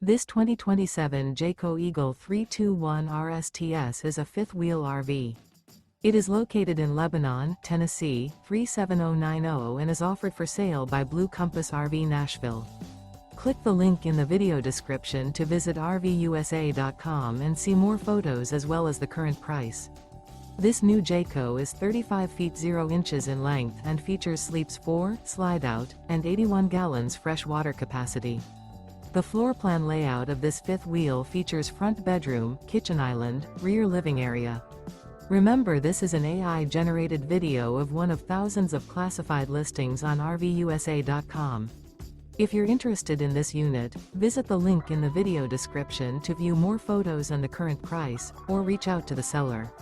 This 2027 Jayco Eagle 321 RSTS is a fifth-wheel RV. It is located in Lebanon, Tennessee, 37090 and is offered for sale by Blue Compass RV Nashville. Click the link in the video description to visit RVUSA.com and see more photos as well as the current price. This new Jayco is 35 feet 0 inches in length and features sleeps 4, slide-out, and 81 gallons fresh water capacity. The floor plan layout of this fifth wheel features front bedroom, kitchen island, rear living area. Remember, this is an AI-generated video of one of thousands of classified listings on RVUSA.com. If you're interested in this unit, visit the link in the video description to view more photos and the current price, or reach out to the seller.